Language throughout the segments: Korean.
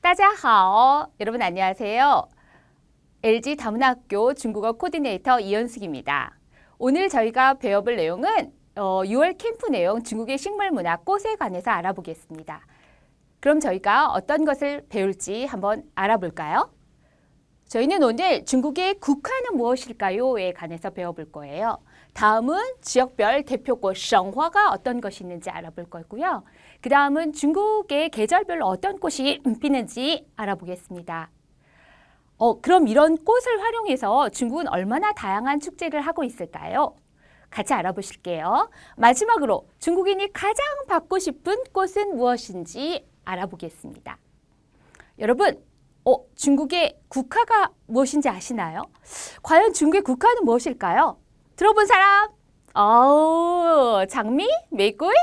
따자하오. 여러분 안녕하세요. LG 다문학교 중국어 코디네이터 이현숙입니다. 오늘 저희가 배워볼 내용은 6월 캠프 내용 중국의 식물문화 꽃에 관해서 알아보겠습니다. 그럼 저희가 어떤 것을 배울지 한번 알아볼까요? 저희는 오늘 중국의 국화는 무엇일까요?에 관해서 배워볼 거예요. 다음은 지역별 대표꽃 성화가 어떤 것이 있는지 알아볼 거고요. 그 다음은 중국의 계절별로 어떤 꽃이 피는지 알아보겠습니다. 그럼 이런 꽃을 활용해서 중국은 얼마나 다양한 축제를 하고 있을까요? 같이 알아보실게요. 마지막으로 중국인이 가장 받고 싶은 꽃은 무엇인지 알아보겠습니다. 여러분, 중국의 국화가 무엇인지 아시나요? 과연 중국의 국화는 무엇일까요? 들어본 사람? 장미?玫瑰?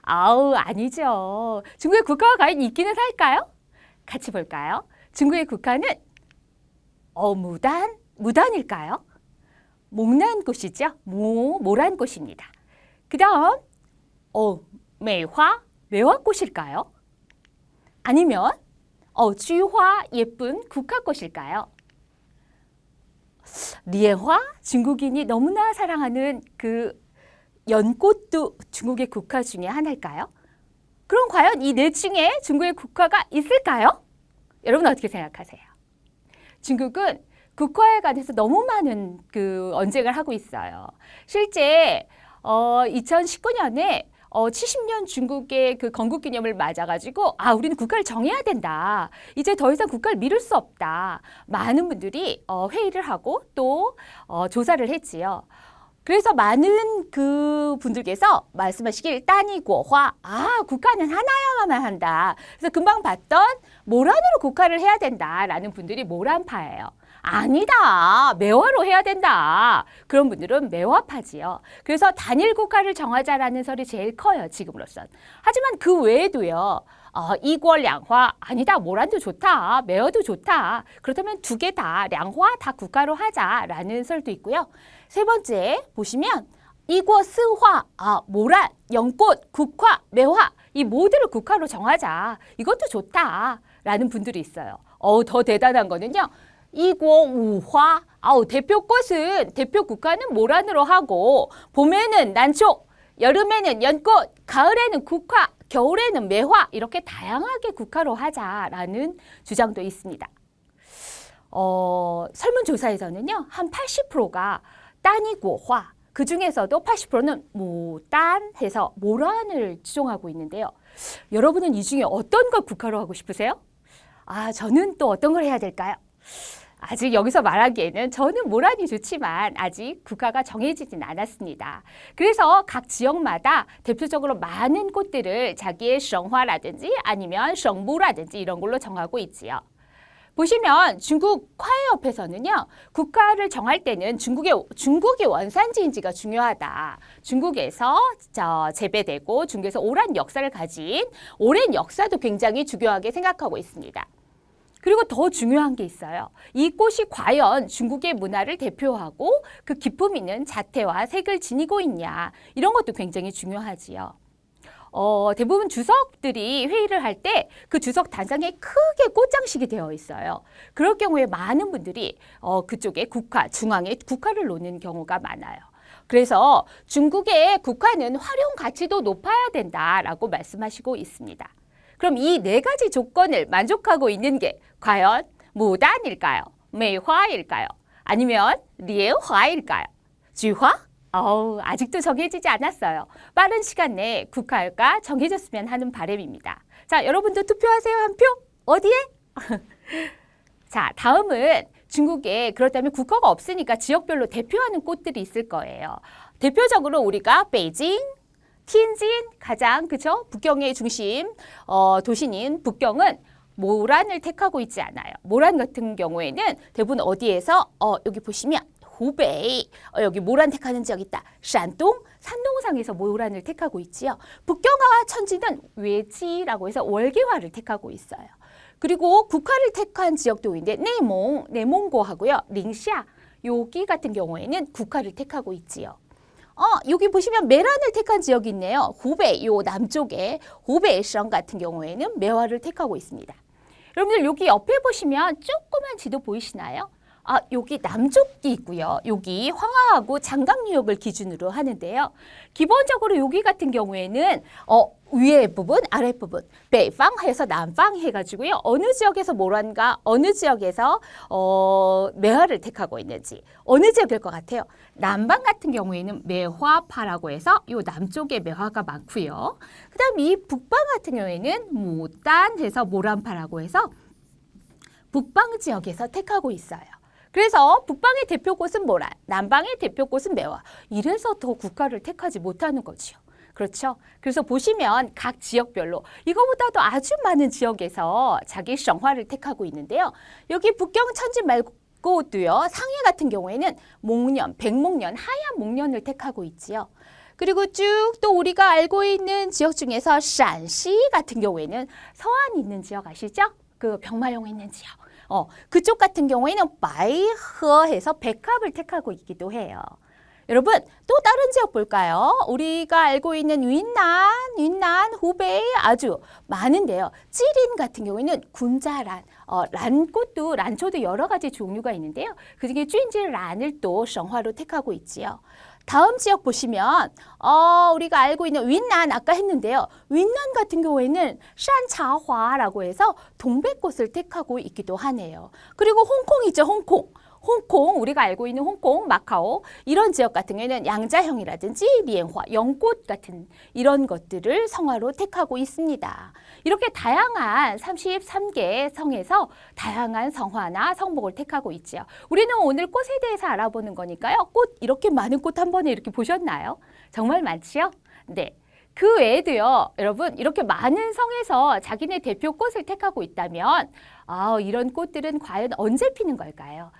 아니죠. 중국의 국화가 과연 있기는 할까요? 같이 볼까요? 중국의 국화는 무단? 무단일까요? 목란꽃이죠. 모란 꽃입니다. 그 다음 매화? 매화꽃일까요? 아니면 쥐화? 예쁜 국화꽃일까요? 리엔화? 중국인이 너무나 사랑하는 그 연꽃도 중국의 국화 중에 하나일까요? 그럼 과연 이 네 중에 중국의 국화가 있을까요? 여러분 어떻게 생각하세요? 중국은 국화에 관해서 너무 많은 언쟁을 하고 있어요. 실제 2019년에 70년 중국의 건국 기념을 맞아가지고 우리는 국가를 정해야 된다. 이제 더 이상 국가를 미룰 수 없다. 많은 분들이 회의를 하고 또 조사를 했지요. 그래서 많은 분들께서 말씀하시길 따니고화 국가는 하나여야만 한다. 그래서 금방 봤던 모란으로 국가를 해야 된다라는 분들이 모란파예요. 아니다. 매화로 해야 된다. 그런 분들은 매화파지요. 그래서 단일 국가를 정하자라는 설이 제일 커요. 지금으로선. 하지만 그 외에도요. 이권 량화 아니다. 모란도 좋다. 매화도 좋다. 그렇다면 두 개 다 량화 다 국가로 하자라는 설도 있고요. 세 번째 보시면 이권 스화 모란, 연꽃, 국화, 매화 이 모두를 국가로 정하자. 이것도 좋다라는 분들이 있어요. 더 대단한 거는요. 이고 우화 대표꽃은 대표 국화는 모란으로 하고 봄에는 난초, 여름에는 연꽃, 가을에는 국화, 겨울에는 매화 이렇게 다양하게 국화로 하자라는 주장도 있습니다. 설문조사에서는요 한 80%가 딴이고 화 그 중에서도 80%는 모단 해서 모란을 추종하고 있는데요. 여러분은 이 중에 어떤 걸 국화로 하고 싶으세요? 저는 또 어떤 걸 해야 될까요? 아직 여기서 말하기에는 저는 모란이 좋지만 아직 국가가 정해지진 않았습니다. 그래서 각 지역마다 대표적으로 많은 꽃들을 자기의 성화라든지 아니면 성무라든지 이런 걸로 정하고 있지요. 보시면 중국 화훼협회에서는요. 국가를 정할 때는 중국이 원산지인지가 중요하다. 중국에서 재배되고 중국에서 오랜 역사를 가진 오랜 역사도 굉장히 중요하게 생각하고 있습니다. 그리고 더 중요한 게 있어요. 이 꽃이 과연 중국의 문화를 대표하고 그 기품 있는 자태와 색을 지니고 있냐. 이런 것도 굉장히 중요하지요. 대부분 주석들이 회의를 할 때 그 주석 단상에 크게 꽃장식이 되어 있어요. 그럴 경우에 많은 분들이 그쪽에 중앙에 국화를 놓는 경우가 많아요. 그래서 중국의 국화는 활용 가치도 높아야 된다라고 말씀하시고 있습니다. 그럼 이 네 가지 조건을 만족하고 있는 게 과연 무단일까요? 매화일까요? 아니면 리엔화일까요? 쥐화? 아직도 정해지지 않았어요. 빠른 시간 내에 국화가 정해졌으면 하는 바람입니다. 자, 여러분도 투표하세요. 한 표? 어디에? 자, 다음은 중국에 그렇다면 국화가 없으니까 지역별로 대표하는 꽃들이 있을 거예요. 대표적으로 우리가 베이징, 티엔진 가장 북경의 중심 도시인 북경은 모란을 택하고 있지 않아요. 모란 같은 경우에는 대부분 어디에서 여기 보시면 후베이 여기 모란 택하는 지역 있다. 샨동 산동상에서 모란을 택하고 있지요. 북경과 천지는 외지라고 해서 월계화를 택하고 있어요. 그리고 국화를 택한 지역도 있는데 내몽고하고요. 링샤 여기 같은 경우에는 국화를 택하고 있지요. 여기 보시면 메란을 택한 지역이 있네요. 후베이 요 남쪽에 후베이성 같은 경우에는 매화를 택하고 있습니다. 여러분들 여기 옆에 보시면 조그만 지도 보이시나요? 여기 남쪽이 있고요. 여기 황하하고 장강 유역을 기준으로 하는데요. 기본적으로 여기 같은 경우에는 위에 부분, 아래 부분,北方 해서 남방 해가지고요. 어느 지역에서 모란과 어느 지역에서 매화를 택하고 있는지 어느 지역일 것 같아요. 남방 같은 경우에는 매화파라고 해서 이 남쪽에 매화가 많고요. 그다음 이 북방 같은 경우에는 모단 해서 모란파라고 해서 북방 지역에서 택하고 있어요. 그래서 북방의 대표꽃은 모란, 남방의 대표꽃은 매화. 이래서 더 국가를 택하지 못하는 거지요. 그렇죠? 그래서 보시면 각 지역별로 이거보다도 아주 많은 지역에서 자기 성화를 택하고 있는데요. 여기 북경 천지 말고도요. 상해 같은 경우에는 목련, 백목련, 하얀 목련을 택하고 있지요. 그리고 쭉 또 우리가 알고 있는 지역 중에서 陕시 같은 경우에는 서안 있는 지역 아시죠? 그 병마용 있는 지역. 그쪽 같은 경우에는 바이허해서 백합을 택하고 있기도 해요. 여러분 또 다른 지역 볼까요? 우리가 알고 있는 윈난, 후베이 아주 많은데요. 찌린 같은 경우에는 군자란, 란초도 여러 가지 종류가 있는데요. 그중에 쭌지란을 또 성화로 택하고 있지요. 다음 지역 보시면 우리가 알고 있는 윈난 아까 했는데요. 윈난 같은 경우에는 샨차화라고 해서 동백꽃을 택하고 있기도 하네요. 그리고 홍콩이죠. 홍콩 우리가 알고 있는 홍콩, 마카오 이런 지역 같은 경우에는 양자형이라든지 리엔화, 연꽃 같은 이런 것들을 성화로 택하고 있습니다. 이렇게 다양한 33개 성에서 다양한 성화나 성목을 택하고 있지요. 우리는 오늘 꽃에 대해서 알아보는 거니까요. 꽃 이렇게 많은 꽃 한 번에 이렇게 보셨나요? 정말 많지요? 네. 그 외에도요, 여러분 이렇게 많은 성에서 자기네 대표 꽃을 택하고 있다면 이런 꽃들은 과연 언제 피는 걸까요?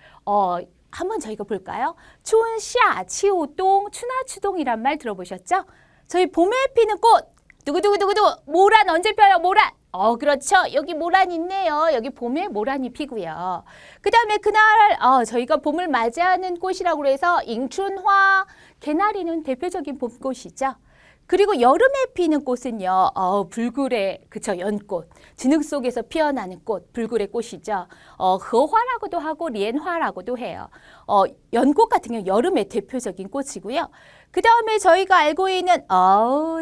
한번 저희가 볼까요? 춘夏, 치우동, 추나추동이란 말 들어보셨죠? 저희 봄에 피는 꽃 두구두구두구두 모란 언제 펴요? 모란. 그렇죠. 여기 모란 있네요. 여기 봄에 모란이 피고요. 그 다음에 그날 저희가 봄을 맞이하는 꽃이라고 해서 잉춘화, 개나리는 대표적인 봄꽃이죠. 그리고 여름에 피는 꽃은요, 불굴의, 그쵸, 연꽃. 진흙 속에서 피어나는 꽃, 불굴의 꽃이죠. 허화라고도 하고, 리엔화라고도 해요. 연꽃 같은 경우 여름의 대표적인 꽃이고요. 그 다음에 저희가 알고 있는,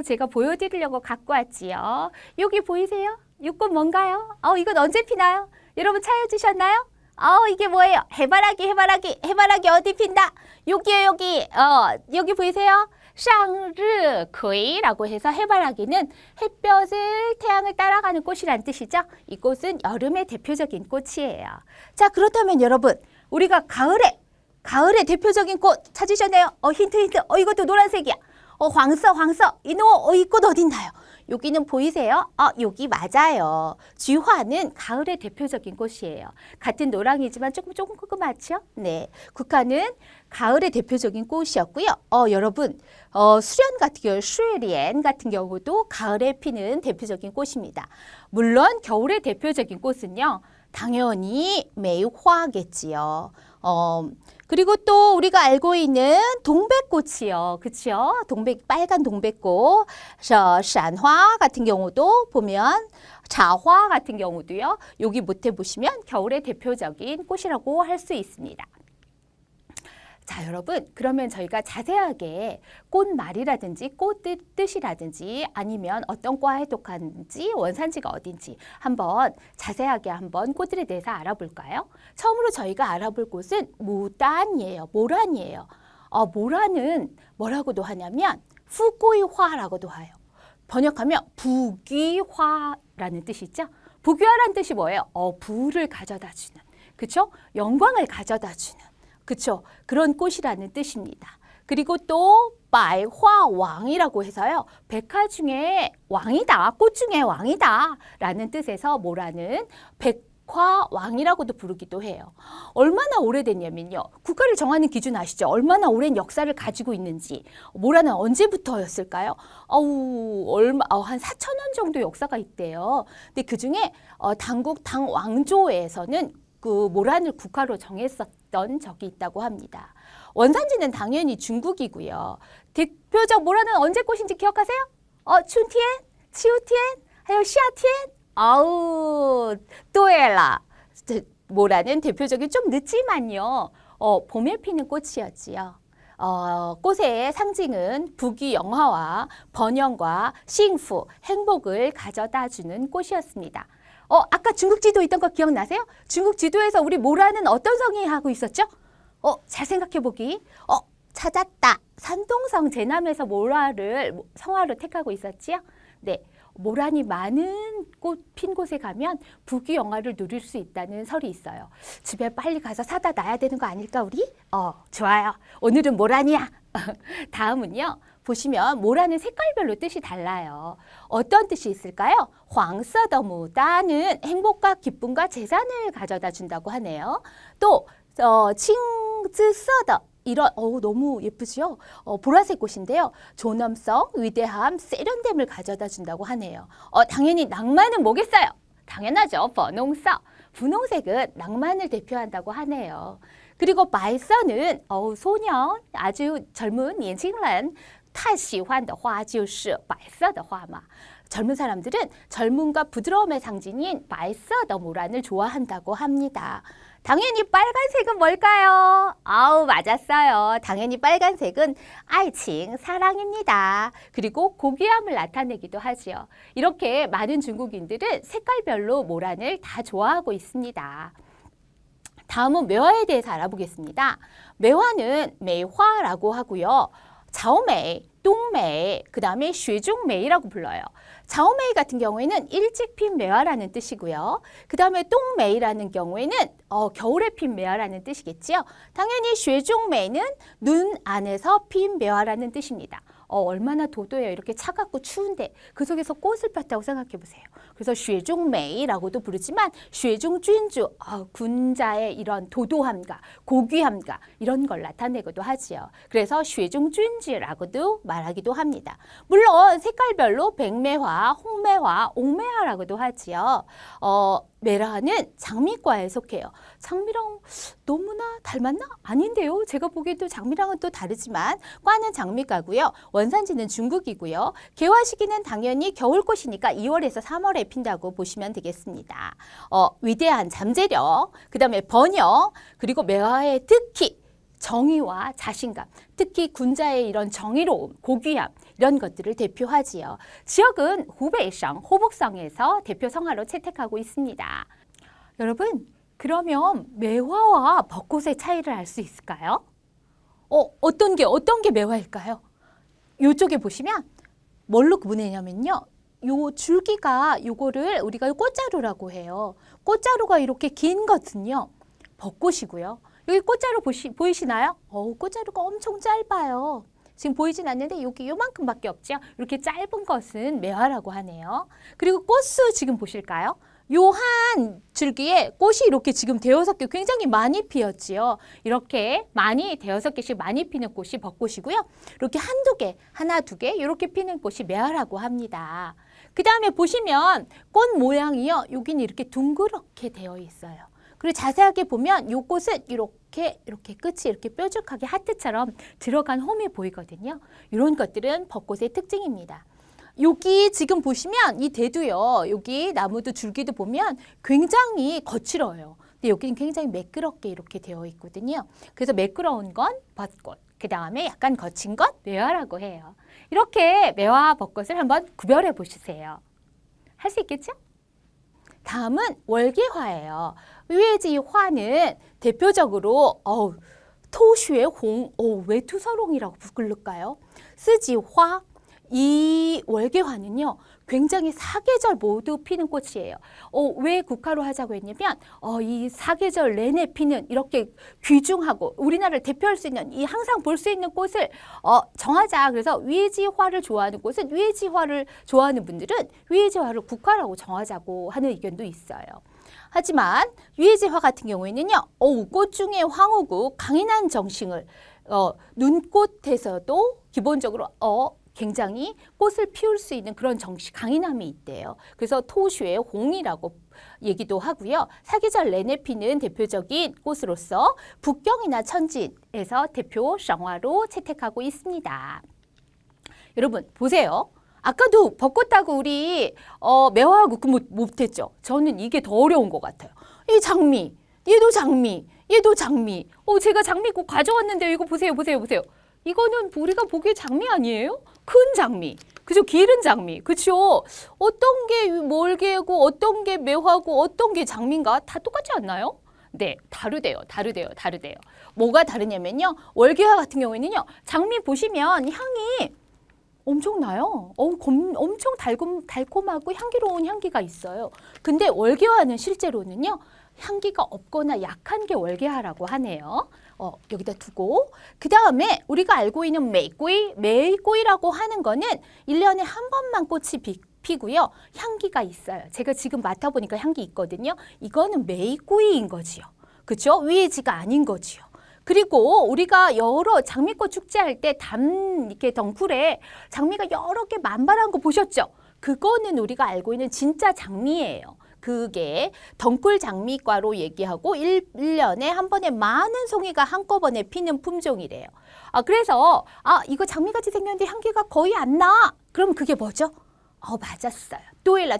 제가 보여드리려고 갖고 왔지요. 여기 보이세요? 이 꽃 뭔가요? 이건 언제 피나요? 여러분 찾아주셨나요? 이게 뭐예요? 해바라기 어디 핀다? 여기요, 여기 보이세요? 샹르크이라고 해서 해바라기는 햇볕을 태양을 따라가는 꽃이란 뜻이죠. 이 꽃은 여름의 대표적인 꽃이에요. 자, 그렇다면 여러분 우리가 가을의 대표적인 꽃 찾으셨나요? 힌트. 이것도 노란색이야. 황서. 이 꽃 어딨나요? 여기는 보이세요? 여기 맞아요. 쥐화는 가을의 대표적인 꽃이에요. 같은 노랑이지만 조금 조그맣죠? 네. 국화는 가을의 대표적인 꽃이었고요. 여러분, 수련 같은 경우, 슈에리엔 같은 경우도 가을에 피는 대표적인 꽃입니다. 물론 겨울의 대표적인 꽃은요. 당연히 매화겠지요. 그리고 또 우리가 알고 있는 동백꽃이요. 그렇죠? 빨간 동백꽃. 샨화 같은 경우도 보면 자화 같은 경우도요. 여기 못해 보시면 겨울의 대표적인 꽃이라고 할 수 있습니다. 자, 여러분 그러면 저희가 자세하게 꽃말이라든지 꽃 뜻이라든지 아니면 어떤 과에 속한지 원산지가 어딘지 한번 자세하게 한번 꽃들에 대해서 알아볼까요? 처음으로 저희가 알아볼 꽃은 모란이에요. 모란이에요. 모란은 뭐라고도 하냐면 후꼬이화라고도 해요. 번역하면 부귀화라는 뜻이죠. 부귀화라는 뜻이 뭐예요? 부를 가져다 주는, 그렇죠? 영광을 가져다 주는, 그렇죠? 그런 꽃이라는 뜻입니다. 그리고 또百花왕이라고 해서요. 백화 중에 왕이다, 꽃 중에 왕이다 라는 뜻에서 모란은 백화왕이라고도 부르기도 해요. 얼마나 오래됐냐면요. 국가를 정하는 기준 아시죠? 얼마나 오랜 역사를 가지고 있는지. 모란은 언제부터였을까요? 한 4,000년 정도 역사가 있대요. 근데 그중에 당국 당왕조에서는 그 모란을 국화로 정했었던 적이 있다고 합니다. 원산지는 당연히 중국이고요. 대표적 모란은 언제 꽃인지 기억하세요? 춘티엔, 치우티엔, 하여 시아티엔, 아우, 또해라. 모라는 대표적인 좀 늦지만요. 봄에 피는 꽃이었지요. 꽃의 상징은 부귀영화와 번영과幸福, 행복을 가져다주는 꽃이었습니다. 아까 중국 지도 있던 거 기억나세요? 중국 지도에서 우리 모라는 어떤 성이 하고 있었죠? 잘 생각해 보기. 찾았다. 산동성 제남에서 모라를 성화로 택하고 있었지요? 네. 모란이 많은 꽃 핀 곳에 가면 부귀영화를 누릴 수 있다는 설이 있어요. 집에 빨리 가서 사다 놔야 되는 거 아닐까 우리? 좋아요. 오늘은 모란이야. 다음은요. 보시면 모란은 색깔별로 뜻이 달라요. 어떤 뜻이 있을까요? 황色的 牡丹은 행복과 기쁨과 재산을 가져다 준다고 하네요. 또青紫色的 이런 너무 예쁘죠? 보라색 꽃인데요. 존엄성, 위대함, 세련됨을 가져다 준다고 하네요. 당연히 낭만은 뭐겠어요? 당연하죠. 분홍色. 분홍색은 낭만을 대표한다고 하네요. 그리고白色는 소년, 아주 젊은 年轻人太喜欢的花就是白色的花嘛. 젊은 사람들은 젊음과 부드러움의 상징인 白色的 모란을 좋아한다고 합니다. 당연히 빨간색은 뭘까요? 아우, 맞았어요. 당연히 빨간색은 아이칭, 사랑입니다. 그리고 고귀함을 나타내기도 하지요. 이렇게 많은 중국인들은 색깔별로 모란을 다 좋아하고 있습니다. 다음은 매화에 대해서 알아보겠습니다. 매화는 매화라고 하고요. 자오메이, 똥메이, 그 다음에 쉐중메이라고 불러요. 자오메이 같은 경우에는 일찍 핀 매화라는 뜻이고요. 그 다음에 똥메이라는 경우에는 겨울에 핀 매화라는 뜻이겠지요. 당연히 쉐중메이는 눈 안에서 핀 매화라는 뜻입니다. 얼마나 도도해요. 이렇게 차갑고 추운데 그 속에서 꽃을 폈다고 생각해 보세요. 그래서 쉐중메이라고도 부르지만 쉐중쥔주, 군자의 이런 도도함과 고귀함과 이런 걸 나타내기도 하지요. 그래서 쉐중쥔지라고도 말하기도 합니다. 물론 색깔별로 백매화, 홍매화, 옥매화라고도 하지요. 메라는 장미과에 속해요. 장미랑 너무나 닮았나? 아닌데요. 제가 보기에도 장미랑은 또 다르지만 과는 장미과고요. 원산지는 중국이고요. 개화 시기는 당연히 겨울꽃이니까 2월에서 3월에 핀다고 보시면 되겠습니다. 위대한 잠재력, 그 다음에 번영, 그리고 매화의 특히 정의와 자신감, 특히 군자의 이런 정의로움, 고귀함 이런 것들을 대표하지요. 지역은 후베이성, 호북성에서 대표 성화로 채택하고 있습니다. 여러분, 그러면 매화와 벚꽃의 차이를 알 수 있을까요? 어떤 게 매화일까요? 이쪽에 보시면 뭘로 구분했냐면요. 요 줄기가 요거를 우리가 꽃자루라고 해요. 꽃자루가 이렇게 긴 것은요. 벚꽃이고요. 여기 꽃자루 보이시나요? 꽃자루가 엄청 짧아요. 지금 보이진 않는데 여기 요만큼밖에 없죠. 이렇게 짧은 것은 매화라고 하네요. 그리고 꽃수 지금 보실까요? 요 한 줄기에 꽃이 이렇게 지금 대여섯 개 굉장히 많이 피었지요. 이렇게 많이 대여섯 개씩 많이 피는 꽃이 벚꽃이고요. 이렇게 한두 개, 하나, 두 개 이렇게 피는 꽃이 매화라고 합니다. 그 다음에 보시면 꽃 모양이요. 여기는 이렇게 둥그렇게 되어 있어요. 그리고 자세하게 보면 이 꽃은 이렇게 끝이 이렇게 뾰족하게 하트처럼 들어간 홈이 보이거든요. 이런 것들은 벚꽃의 특징입니다. 여기 지금 보시면 이 대두요. 여기 나무도 줄기도 보면 굉장히 거칠어요. 근데 여기는 굉장히 매끄럽게 이렇게 되어 있거든요. 그래서 매끄러운 건 벚꽃, 그 다음에 약간 거친 것 매화라고 해요. 이렇게 매화와 벚꽃을 한번 구별해 보시세요. 할 수 있겠죠? 다음은 월계화예요. 위에지화는 대표적으로 토슈의홍, 왜 투서롱이라고 부를까요? 쓰지화, 이 월계화는요. 굉장히 사계절 모두 피는 꽃이에요. 왜 국화로 하자고 했냐면 이 사계절 내내 피는 이렇게 귀중하고 우리나라를 대표할 수 있는 이 항상 볼 수 있는 꽃을 정하자. 그래서 위에지화를 좋아하는 꽃은 위에지화를 좋아하는 분들은 위에지화를 국화라고 정하자고 하는 의견도 있어요. 하지만 위에지화 같은 경우에는요. 꽃 중에 황후국 강인한 정싱을 눈꽃에서도 기본적으로 굉장히 꽃을 피울 수 있는 그런 정식 강인함이 있대요. 그래서 토슈의 홍이라고 얘기도 하고요. 사계절 내내 피는 대표적인 꽃으로서 북경이나 천진에서 대표 성화로 채택하고 있습니다. 여러분 보세요. 아까도 벚꽃 따고 우리 매화하고 못했죠. 저는 이게 더 어려운 것 같아요. 이 장미, 얘도 장미, 얘도 장미. 제가 장미 꼭 가져왔는데 이거 보세요, 보세요, 보세요. 이거는 우리가 보기에 장미 아니에요? 큰 장미. 그죠? 기른 장미. 그죠? 어떤 게 몰개고 어떤 게 매화고 어떤 게 장미인가? 다 똑같지 않나요? 네, 다르대요. 다르대요. 뭐가 다르냐면요. 월계화 같은 경우에는요. 장미 보시면 향이 엄청나요. 엄청 달콤하고 향기로운 향기가 있어요. 근데 월계화는 실제로는요. 향기가 없거나 약한 게 월계화라고 하네요. 여기다 두고 그 다음에 우리가 알고 있는 메이꼬이라고 하는 거는 1년에 한 번만 꽃이 피고요. 향기가 있어요. 제가 지금 맡아보니까 향기 있거든요. 이거는 메이꼬이인 거지요. 그렇죠? 위에지가 아닌 거지요. 그리고 우리가 여러 장미꽃 축제할 때 이렇게 덩굴에 장미가 여러 개 만발한 거 보셨죠? 그거는 우리가 알고 있는 진짜 장미예요. 그게 덩굴 장미과로 얘기하고 1년에 한 번에 많은 송이가 한꺼번에 피는 품종이래요. 그래서 이거 장미같이 생겼는데 향기가 거의 안 나. 그럼 그게 뭐죠? 맞았어요. 对了,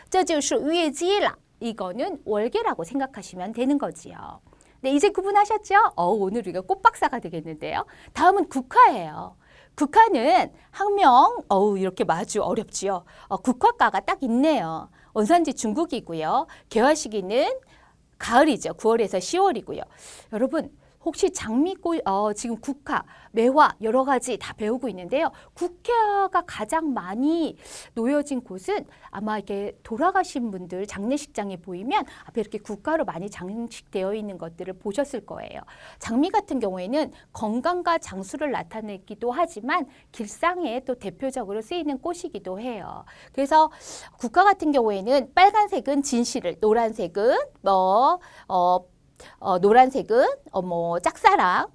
这就是月季了. 이거는 월계라고 생각하시면 되는 거지요. 네, 이제 구분하셨죠? 오늘 우리가 꽃박사가 되겠는데요. 다음은 국화예요. 국화는 학명, 이렇게 마주 어렵지요. 국화과가 딱 있네요. 원산지 중국이고요. 개화 시기는 가을이죠. 9월에서 10월이고요. 여러분, 혹시 장미꽃, 지금 국화, 매화 여러 가지 다 배우고 있는데요. 국화가 가장 많이 놓여진 곳은 아마 이렇게 돌아가신 분들 장례식장에 보이면 앞에 이렇게 국화로 많이 장식되어 있는 것들을 보셨을 거예요. 장미 같은 경우에는 건강과 장수를 나타내기도 하지만 길상에 또 대표적으로 쓰이는 꽃이기도 해요. 그래서 국화 같은 경우에는 빨간색은 진실을, 노란색은 노란색은 짝사랑,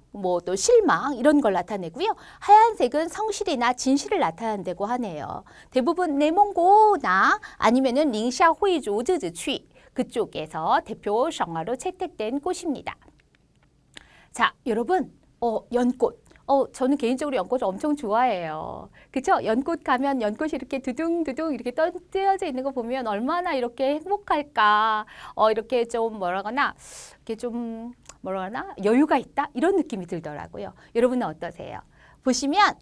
또 실망 이런 걸 나타내고요. 하얀색은 성실이나 진실을 나타낸다고 하네요. 대부분 내몽고나 아니면은 링샤회주 즈즈취 그쪽에서 대표 성화로 채택된 꽃입니다. 자, 여러분, 연꽃. 저는 개인적으로 연꽃을 엄청 좋아해요. 그쵸? 연꽃 가면 연꽃이 이렇게 두둥두둥 이렇게 떼어져 있는 거 보면 얼마나 이렇게 행복할까. 이렇게 좀 여유가 있다? 이런 느낌이 들더라고요. 여러분은 어떠세요? 보시면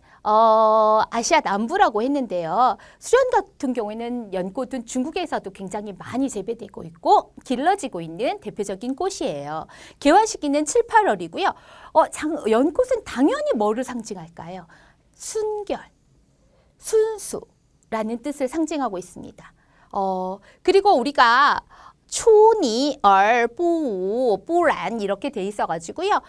아시아 남부라고 했는데요. 수련 같은 경우에는 연꽃은 중국에서도 굉장히 많이 재배되고 있고 길러지고 있는 대표적인 꽃이에요. 개화 시기는 7, 8월이고요. 연꽃은 당연히 뭐를 상징할까요? 순결, 순수라는 뜻을 상징하고 있습니다. 그리고 우리가 초니, 부, 뿌란 이렇게 돼 있어가지고요.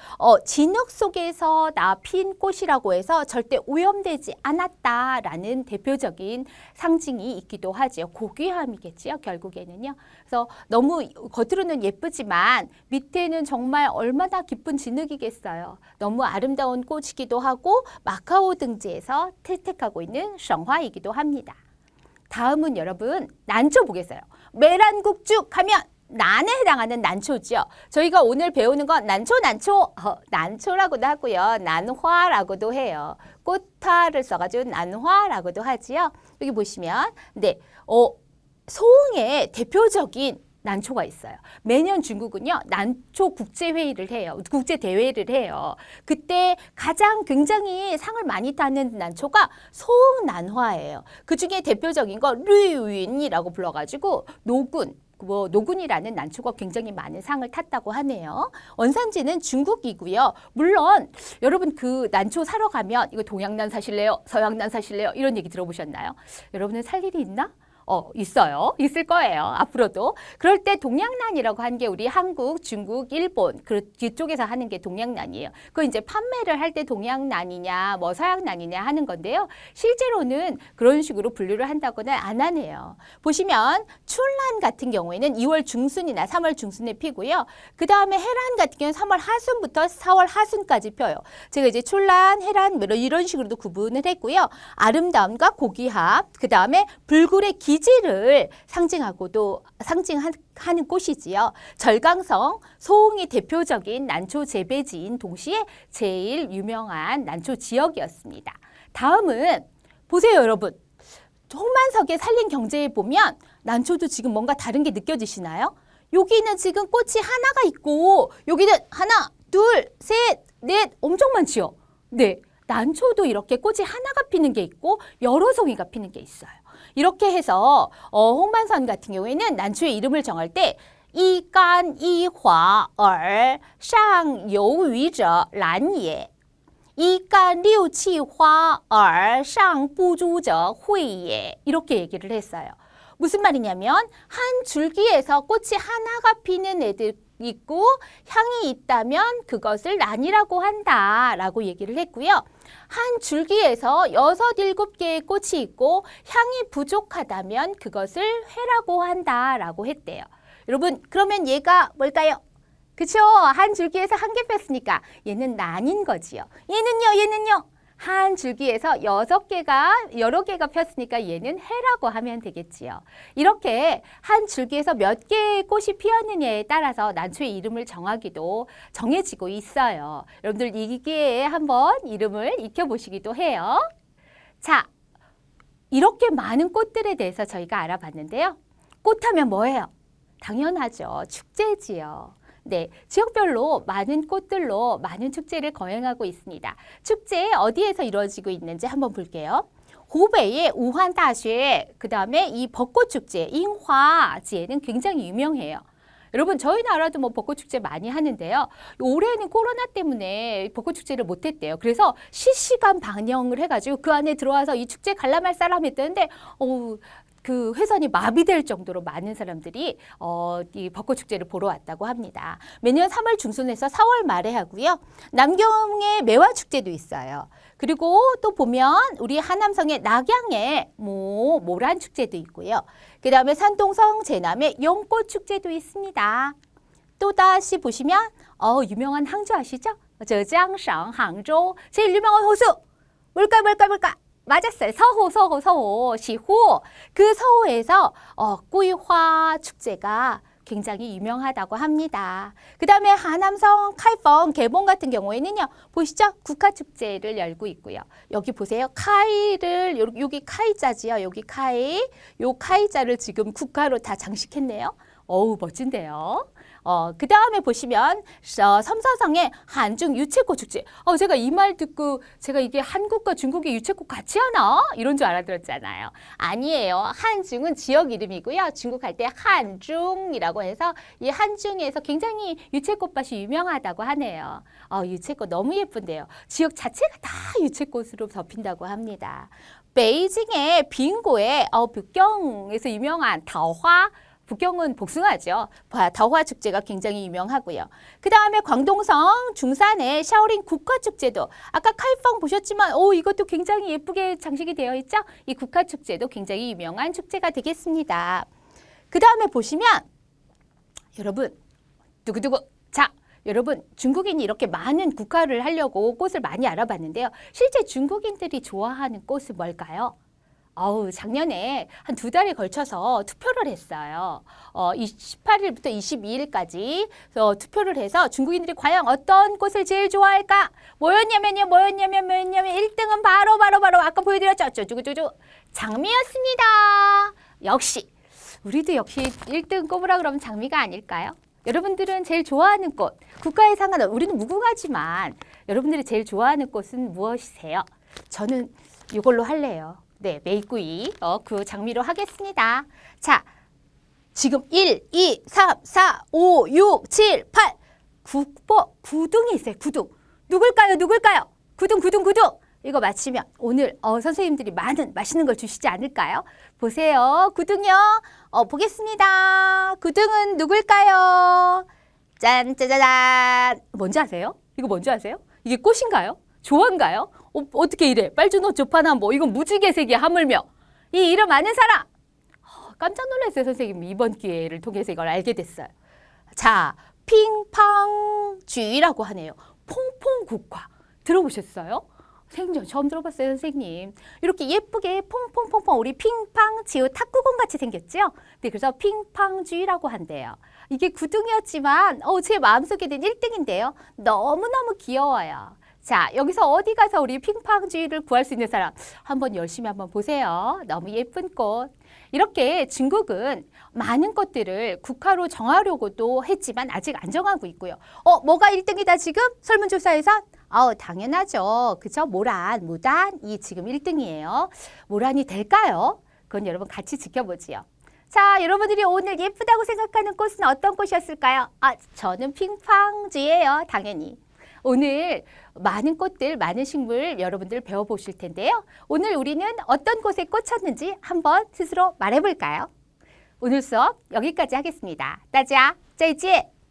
진흙 속에서 핀 꽃이라고 해서 절대 오염되지 않았다라는 대표적인 상징이 있기도 하죠. 고귀함이겠지요, 결국에는요. 그래서 너무 겉으로는 예쁘지만 밑에는 정말 얼마나 깊은 진흙이겠어요. 너무 아름다운 꽃이기도 하고 마카오 등지에서 채택하고 있는 성화이기도 합니다. 다음은 여러분 난초 보겠어요. 메란국죽 하면 난에 해당하는 난초죠. 저희가 오늘 배우는 건 난초라고도 하고요. 난화라고도 해요. 꽃화를 써가지고 난화라고도 하지요. 여기 보시면 소흥의 대표적인 난초가 있어요. 매년 중국은요, 난초 국제회의를 해요. 국제대회를 해요. 그때 가장 굉장히 상을 많이 타는 난초가 소흥난화예요. 그 중에 대표적인 거 류윈이라고 불러가지고 노군이라는 난초가 굉장히 많은 상을 탔다고 하네요. 원산지는 중국이고요. 물론 여러분 그 난초 사러 가면 이거 동양난 사실래요? 서양난 사실래요? 이런 얘기 들어보셨나요? 여러분은 살 일이 있나? 있어요. 있을 거예요. 앞으로도. 그럴 때 동양난이라고 하는 게 우리 한국, 중국, 일본 그쪽에서 하는 게 동양난이에요. 그거 이제 판매를 할 때 동양난이냐 서양난이냐 하는 건데요. 실제로는 그런 식으로 분류를 한다고는 안 하네요. 보시면 춘란 같은 경우에는 2월 중순이나 3월 중순에 피고요. 그 다음에 해란 같은 경우는 3월 하순부터 4월 하순까지 펴요. 제가 이제 춘란, 해란 이런 식으로도 구분을 했고요. 아름다움과 고귀함, 그 다음에 불굴의 기질을 상징하는 꽃이지요. 절강성, 소흥이 대표적인 난초 재배지인 동시에 제일 유명한 난초 지역이었습니다. 다음은 보세요, 여러분. 홍만석의 살린 경제에 보면 난초도 지금 뭔가 다른 게 느껴지시나요? 여기는 지금 꽃이 하나가 있고 여기는 하나, 둘, 셋, 넷 엄청 많지요? 네, 난초도 이렇게 꽃이 하나가 피는 게 있고 여러 송이가 피는 게 있어요. 이렇게 해서 홍만선 같은 경우에는 난초의 이름을 정할 때 이간 이화 얼 상요위저 란예 이간 류치화 얼 상부주저 회예 이렇게 얘기를 했어요. 무슨 말이냐면 한 줄기에서 꽃이 하나가 피는 애들 있고 향이 있다면 그것을 난이라고 한다라고 얘기를 했고요. 한 줄기에서 6, 7개의 꽃이 있고 향이 부족하다면 그것을 회라고 한다라고 했대요. 여러분 그러면 얘가 뭘까요? 그쵸? 한 줄기에서 한 개 폈으니까 얘는 난인 거지요. 얘는요? 한 줄기에서 6개가 여러 개가 폈으니까 얘는 해라고 하면 되겠지요. 이렇게 한 줄기에서 몇 개의 꽃이 피었느냐에 따라서 난초의 이름을 정하기도 정해지고 있어요. 여러분들 이기에 한번 이름을 익혀보시기도 해요. 자, 이렇게 많은 꽃들에 대해서 저희가 알아봤는데요. 꽃하면 뭐예요? 당연하죠. 축제지요. 네, 지역별로 많은 꽃들로 많은 축제를 거행하고 있습니다. 축제 어디에서 이루어지고 있는지 한번 볼게요. 후베이의 우환다쉐, 그 다음에 이 벚꽃축제, 잉화지에는 굉장히 유명해요. 여러분 저희 나라도 뭐 벚꽃축제 많이 하는데요. 올해는 코로나 때문에 벚꽃축제를 못했대요. 그래서 실시간 방영을 해가지고 그 안에 들어와서 이 축제 관람할 사람 했다는데 그 회선이 마비될 정도로 많은 사람들이 이 벚꽃축제를 보러 왔다고 합니다. 매년 3월 중순에서 4월 말에 하고요. 남경의 매화축제도 있어요. 그리고 또 보면 우리 하남성의 낙양의 모란축제도 있고요. 그 다음에 산동성 제남의 연꽃축제도 있습니다. 또다시 보시면 유명한 항저 아시죠? 저장성 항저 제일 유명한 호수 뭘까? 맞았어요. 서호, 시호. 그 서호에서 꾸이화 축제가 굉장히 유명하다고 합니다. 그 다음에 하남성 카이펑 개봉 같은 경우에는요. 보시죠? 국화축제를 열고 있고요. 여기 보세요. 카이를 여기 카이자지요. 여기 카이. 요 카이자를 지금 국화로 다 장식했네요. 어우 멋진데요. 그 다음에 보시면 섬사성의 한중 유채꽃 축제. 제가 이 말 듣고 제가 이게 한국과 중국의 유채꽃 같이 하나? 이런 줄 알아들었잖아요. 아니에요. 한중은 지역 이름이고요. 중국 할 때 한중이라고 해서 이 한중에서 굉장히 유채꽃밭이 유명하다고 하네요. 유채꽃 너무 예쁜데요. 지역 자체가 다 유채꽃으로 덮인다고 합니다. 베이징의 빙고의 북경에서 유명한 다화 북경은 복숭아죠. 다화 축제가 굉장히 유명하고요. 그 다음에 광동성 중산의 샤오린 국화축제도 아까 카이펑 보셨지만 이것도 굉장히 예쁘게 장식이 되어 있죠. 이 국화축제도 굉장히 유명한 축제가 되겠습니다. 그 다음에 보시면 여러분 두구두구 자 여러분 중국인이 이렇게 많은 국화를 하려고 꽃을 많이 알아봤는데요. 실제 중국인들이 좋아하는 꽃은 뭘까요? 작년에 한 2달에 걸쳐서 투표를 했어요. 18일부터 22일까지 투표를 해서 중국인들이 과연 어떤 꽃을 제일 좋아할까? 뭐였냐면요. 1등은 바로 아까 보여드렸죠. 쪼쭈쭈쭈 장미였습니다. 역시 우리도 역시 1등 꼽으라 그러면 장미가 아닐까요? 여러분들은 제일 좋아하는 꽃, 국가에 상관없이 우리는 무궁화지만 여러분들이 제일 좋아하는 꽃은 무엇이세요? 저는 이걸로 할래요. 네, 메이꾸이 그 장미로 하겠습니다. 자, 지금 1, 2, 3, 4, 5, 6, 7, 8, 9등이 있어요. 9등. 누굴까요? 9등. 이거 맞히면 오늘 선생님들이 많은 맛있는 걸 주시지 않을까요? 보세요. 9등이요. 보겠습니다. 9등은 누굴까요? 짠, 짜자잔. 뭔지 아세요? 이거 뭔지 아세요? 이게 꽃인가요? 조화인가요? 어떻게 이래? 빨주노 조파나 이건 무지개색이야 하물며. 이 이름 아는 사람? 깜짝 놀랐어요. 선생님 이번 기회를 통해서 이걸 알게 됐어요. 자, 핑팡쥐라고 하네요. 퐁퐁국화. 들어보셨어요? 생전 처음 들어봤어요, 선생님. 이렇게 예쁘게 퐁퐁퐁퐁 우리 핑팡 지우 탁구공 같이 생겼죠? 네, 그래서 핑팡쥐라고 한대요. 이게 9등이었지만 제 마음속에 든 1등인데요. 너무너무 귀여워요. 자, 여기서 어디 가서 우리 핑팡쥐를 구할 수 있는 사람 한번 열심히 한번 보세요. 너무 예쁜 꽃. 이렇게 중국은 많은 것들을 국화로 정하려고도 했지만 아직 안 정하고 있고요. 뭐가 1등이다 지금? 설문조사에선? 당연하죠. 그죠? 모란, 무단이 지금 1등이에요. 모란이 될까요? 그건 여러분 같이 지켜보지요. 자, 여러분들이 오늘 예쁘다고 생각하는 꽃은 어떤 꽃이었을까요? 저는 핑팡쥐예요. 당연히. 오늘 많은 꽃들, 많은 식물 여러분들 배워보실 텐데요. 오늘 우리는 어떤 꽃에 꽂혔는지 한번 스스로 말해볼까요? 오늘 수업 여기까지 하겠습니다. 大家再见!